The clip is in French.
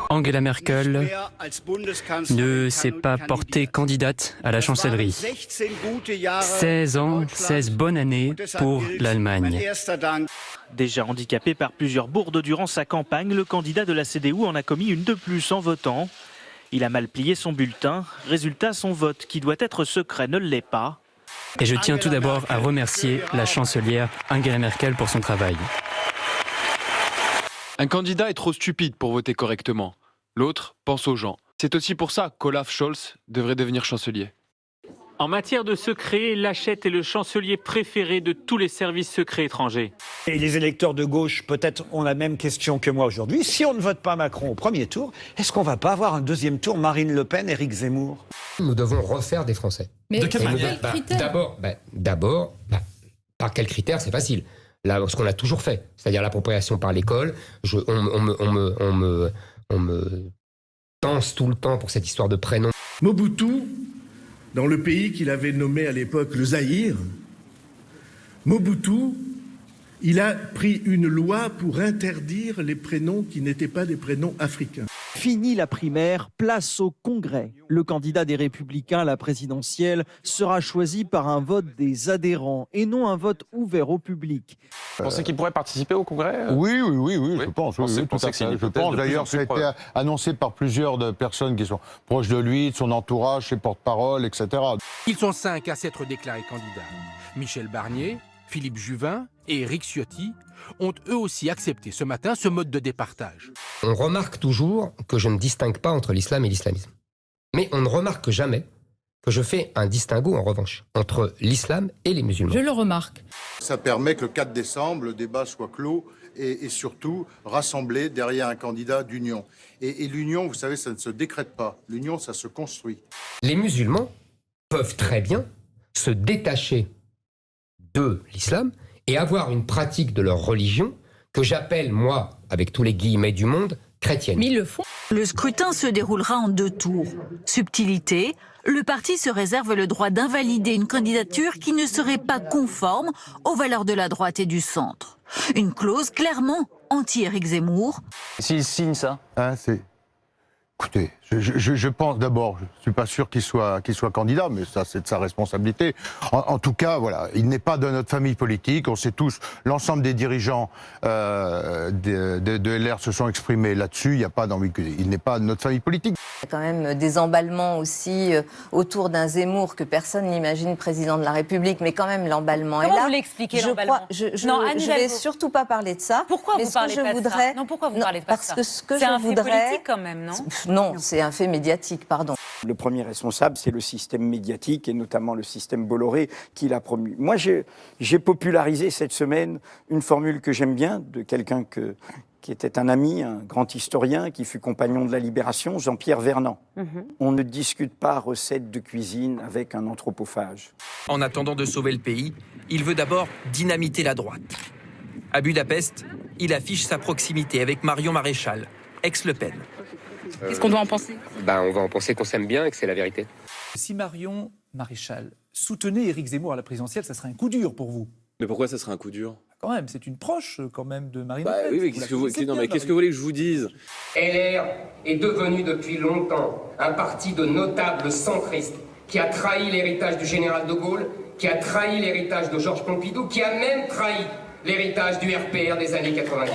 Angela Merkel ne s'est pas portée candidate à la chancellerie. 16 ans, 16 bonnes années pour l'Allemagne. Déjà handicapé par plusieurs bourdes durant sa campagne, le candidat de la CDU en a commis une de plus en votant. Il a mal plié son bulletin. Résultat, son vote, qui doit être secret, ne l'est pas. Et je tiens tout d'abord à remercier la chancelière Angela Merkel pour son travail. Un candidat est trop stupide pour voter correctement. L'autre pense aux gens. C'est aussi pour ça qu'Olaf Scholz devrait devenir chancelier. En matière de secret, Laschet est le chancelier préféré de tous les services secrets étrangers. Et les électeurs de gauche, peut-être, ont la même question que moi aujourd'hui. Si on ne vote pas Macron au premier tour, est-ce qu'on ne va pas avoir un deuxième tour Marine Le Pen, Éric Zemmour? Nous devons refaire des Français. Mais de quelle manière? D'abord, par quel critère? C'est facile. Là, ce qu'on a toujours fait, c'est-à-dire l'appropriation par l'école. On me pense tout le temps pour cette histoire de prénom. Mobutu, dans le pays qu'il avait nommé à l'époque le Zaïre, Mobutu, il a pris une loi pour interdire les prénoms qui n'étaient pas des prénoms africains. Fini la primaire, place au Congrès. Le candidat des Républicains à la présidentielle sera choisi par un vote des adhérents et non un vote ouvert au public. Vous pensez qu'il pourrait participer au Congrès? Oui, je pense. Oui, tout à fait. Je pense d'ailleurs, ça a été annoncé par plusieurs de personnes qui sont proches de lui, de son entourage, ses porte-paroles, etc. Ils sont 5 à s'être déclarés candidats. Michel Barnier, Philippe Juvin et Éric Ciotti ont eux aussi accepté ce matin ce mode de départage. On remarque toujours que je ne distingue pas entre l'islam et l'islamisme. Mais on ne remarque jamais que je fais un distinguo, en revanche, entre l'islam et les musulmans. Je le remarque. Ça permet que le 4 décembre, le débat soit clos et surtout rassemblé derrière un candidat d'union. Et l'union, vous savez, ça ne se décrète pas. L'union, ça se construit. Les musulmans peuvent très bien se détacher de l'islam et avoir une pratique de leur religion que j'appelle, moi, avec tous les guillemets du monde, chrétienne. Mais ils le font. Le scrutin se déroulera en 2 tours. Subtilité, le parti se réserve le droit d'invalider une candidature qui ne serait pas conforme aux valeurs de la droite et du centre. Une clause clairement anti-Éric Zemmour. S'il signe ça, Écoutez, je pense d'abord, je ne suis pas sûr qu'il soit candidat, mais ça c'est de sa responsabilité. En tout cas, voilà, il n'est pas de notre famille politique. On sait tous, l'ensemble des dirigeants de LR se sont exprimés là-dessus. Il n'y a pas d'ambiguïté. Il n'est pas de notre famille politique. Il y a quand même des emballements aussi autour d'un Zemmour que personne n'imagine président de la République, mais quand même l'emballement est là. Comment vous l'expliquez, l'emballement? Je ne vais surtout pas parler de ça. Pourquoi vous parlez pas de ça? Non, pourquoi vous parlez pas de ça? Parce que ce que c'est je un voudrais... fait politique quand même, non? Non, c'est un fait médiatique, pardon. Le premier responsable, c'est le système médiatique et notamment le système Bolloré qui l'a promu. Moi, j'ai popularisé cette semaine une formule que j'aime bien de quelqu'un qui était un ami, un grand historien, qui fut compagnon de la Libération, Jean-Pierre Vernant. On ne discute pas recettes de cuisine avec un anthropophage. En attendant de sauver le pays, il veut d'abord dynamiter la droite. À Budapest, il affiche sa proximité avec Marion Maréchal, ex-Le Pen. Qu'est-ce qu'on doit en penser? On va en penser qu'on s'aime bien et que c'est la vérité. Si Marion Maréchal soutenait Éric Zemmour à la présidentielle, ça serait un coup dur pour vous. Mais pourquoi ça serait un coup dur? Quand même, c'est une proche quand même de Marine Le Pen. Oui, mais qu'est-ce que vous voulez que je vous dise? LR est devenu depuis longtemps un parti de notables centristes qui a trahi l'héritage du général de Gaulle, qui a trahi l'héritage de Georges Pompidou, qui a même trahi l'héritage du RPR des années 90.